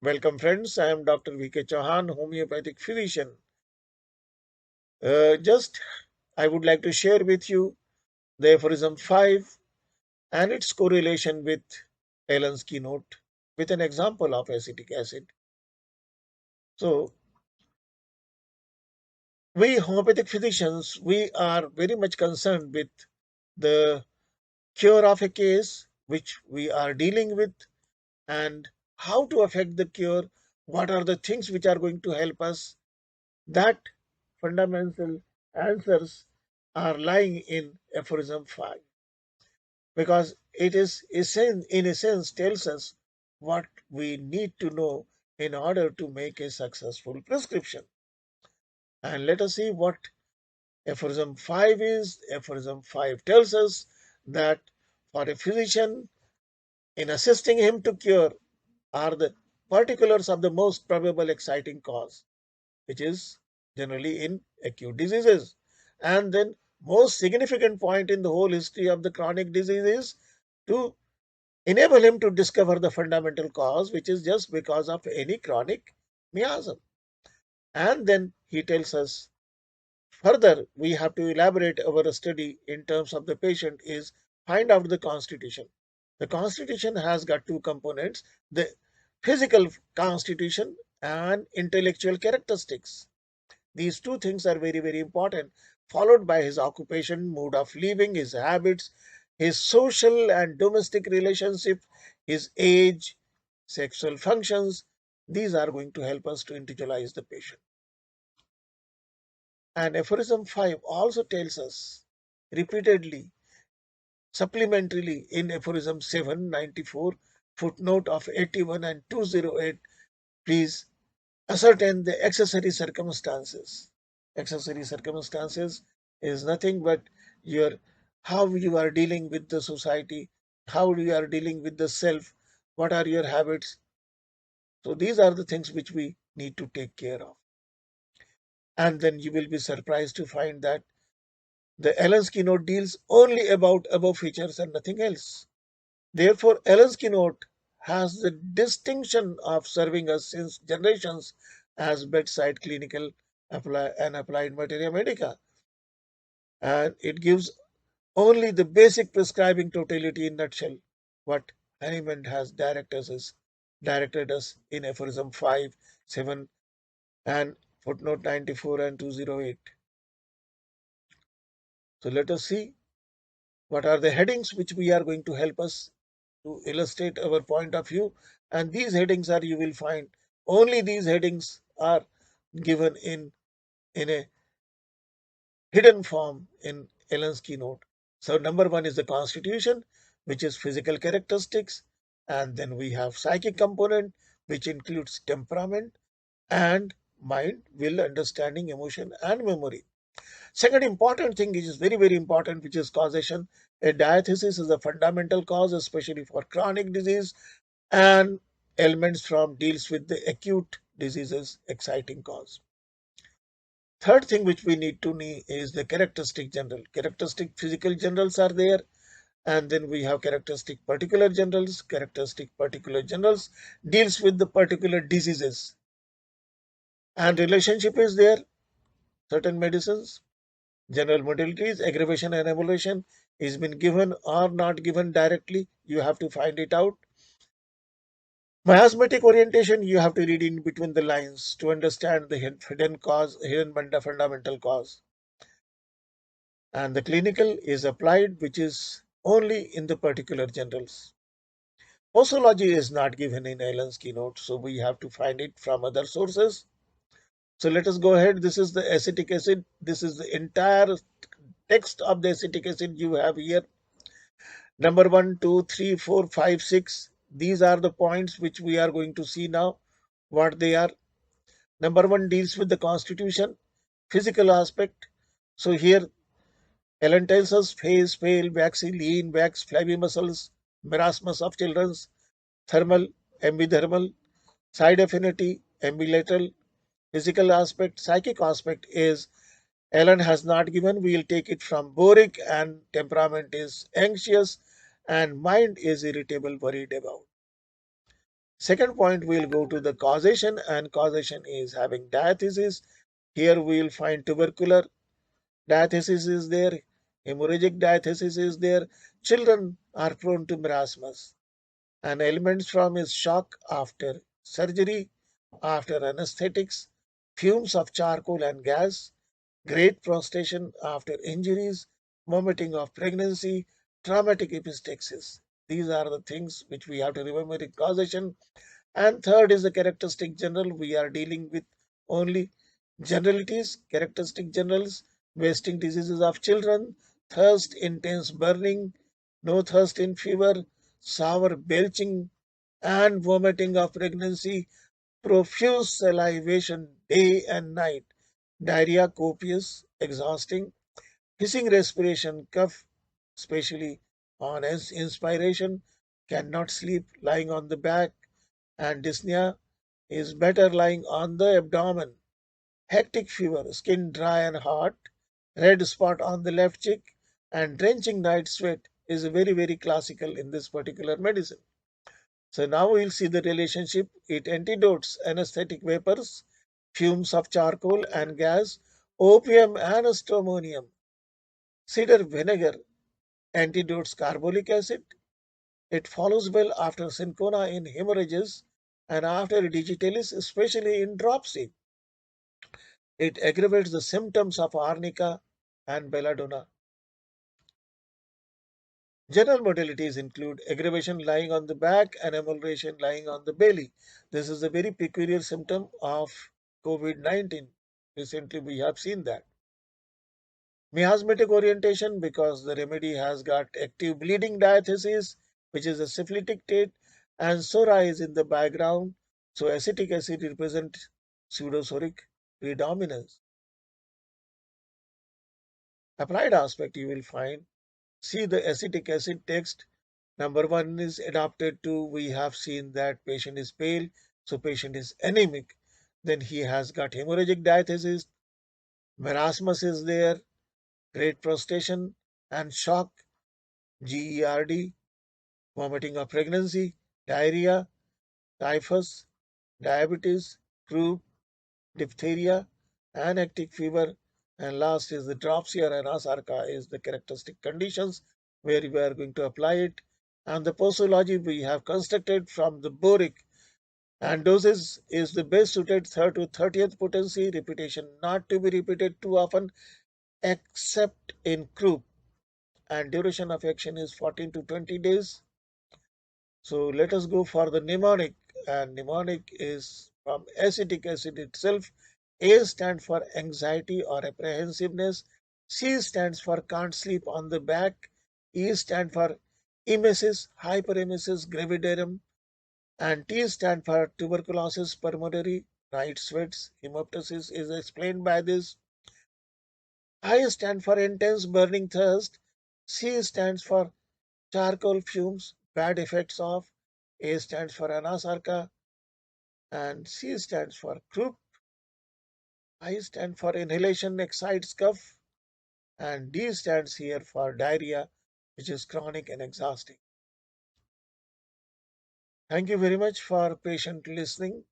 Welcome, friends. I am Dr. V.K. Chauhan, homeopathic physician. Just I would like to share with you the aphorism 5 and its correlation with Allen's keynote with an example of acetic acid. So, we homeopathic physicians, we are very much concerned with the cure of a case which we are dealing with and how to affect the cure, what are the things which are going to help us. That fundamental answers are lying in aphorism 5 because it is in a sense tells us what we need to know in order to make a successful prescription. And let us see what aphorism 5 is. Aphorism 5 tells us that for a physician, in assisting him to cure, are the particulars of the most probable exciting cause, which is generally in acute diseases. And then most significant point in the whole history of the chronic disease is to enable him to discover the fundamental cause, which is just because of any chronic miasm. And then he tells us further, we have to elaborate our study in terms of the patient is find out the constitution. The constitution has got two components, the physical constitution and intellectual characteristics. These two things are very, very important, followed by his occupation, mode of living, his habits, his social and domestic relationship, his age, sexual functions. These are going to help us to individualize the patient. And aphorism 5 also tells us repeatedly, supplementarily in aphorism 794, footnote of 81 and 208, please ascertain the accessory circumstances. Accessory circumstances is nothing but your how you are dealing with the society, how you are dealing with the self, what are your habits. So these are the things which we need to take care of. And then you will be surprised to find that the Allen's keynote deals only about above features and nothing else. Therefore, Allen's keynote has the distinction of serving us since generations as bedside clinical and applied materia medica. And it gives only the basic prescribing totality in nutshell. What Hahnemann has directed us in aphorism 5, 7, and footnote 94 and 208. So let us see what are the headings which we are going to help us to illustrate our point of view. And these headings are, you will find, only these headings are given in a hidden form in Allen's keynote. So number one is the constitution, which is physical characteristics. And then we have psychic component, which includes temperament and mind, will, understanding, emotion, and memory. Second important thing, which is very, very important, which is causation. A diathesis is a fundamental cause, especially for chronic disease, and ailments from deals with the acute diseases, exciting cause. Third thing which we need to know is the characteristic general. Characteristic physical generals are there, and then we have characteristic particular generals. Characteristic particular generals deals with the particular diseases, and relationship is there. Certain medicines, general modalities, aggravation and emulation is been given or not given directly. You have to find it out. Miasmatic orientation, you have to read in between the lines to understand the hidden cause, hidden fundamental cause. And the clinical is applied, which is only in the particular generals. Posology is not given in Allen's keynote, so we have to find it from other sources. So let us go ahead. This is the acetic acid. This is the entire text of the acetic acid you have here. Number 1, 2, 3, 4, 5, 6. These are the points which we are going to see now, what they are. Number 1 deals with the constitution, physical aspect. So here Allen tells us face, pale, waxy, lean, wax, flabby muscles, marasmus of children's, thermal, ambithermal, side affinity, ambilateral, physical aspect, psychic aspect is Allen has not given. We will take it from Boric, and temperament is anxious and mind is irritable, worried about. Second point, we'll go to the causation, and causation is having diathesis. Here we'll find tubercular diathesis is there, hemorrhagic diathesis is there. Children are prone to marasmus, and elements from is shock after surgery, after anesthetics, fumes of charcoal and gas, great prostration after injuries, vomiting of pregnancy, traumatic epistaxis. These are the things which we have to remember in causation. And third is the characteristic general. We are dealing with only generalities, characteristic generals, wasting diseases of children, thirst, intense burning, no thirst in fever, sour belching and vomiting of pregnancy, profuse salivation day and night, diarrhea copious, exhausting, hissing respiration, cough, especially on inspiration, cannot sleep lying on the back, and dyspnea is better lying on the abdomen. Hectic fever, skin dry and hot, red spot on the left cheek, and drenching night sweat is very, very classical in this particular medicine. So now we'll see the relationship. It antidotes anesthetic vapors, fumes of charcoal and gas, opium and stramonium. Cedar vinegar antidotes carbolic acid. It follows well after cinchona in hemorrhages and after digitalis, especially in dropsy. It aggravates the symptoms of arnica and belladonna. General modalities include aggravation lying on the back and emulsion lying on the belly. This is a very peculiar symptom of COVID-19. Recently, we have seen that. Miasmatic orientation, because the remedy has got active bleeding diathesis, which is a syphilitic state, and psora is in the background. So acetic acid represents pseudosoric predominance. Applied aspect you will find. See the acetic acid text. Number one is adapted to, we have seen that patient is pale, so patient is anemic. Then he has got hemorrhagic diathesis, marasmus is there, great prostration and shock, GERD, vomiting of pregnancy, diarrhea, typhus, diabetes, croup, diphtheria, anactic fever, and last is the dropsy or anasarca is the characteristic conditions where we are going to apply it. And the posology we have constructed from the boric, and doses is the best suited third to 30th potency, repetition not to be repeated too often except in croup, and duration of action is 14 to 20 days. So let us go for the mnemonic, and mnemonic is from acetic acid itself. A stands for anxiety or apprehensiveness. C stands for can't sleep on the back. E stands for emesis, hyperemesis gravidarum. And T stands for tuberculosis pulmonary, night sweats, hemoptysis is explained by this. I stands for intense burning thirst. C stands for charcoal fumes, bad effects of. A stands for anasarca, and C stands for croup. I stand for inhalation excites cough, and D stands here for diarrhea, which is chronic and exhausting. Thank you very much for patient listening.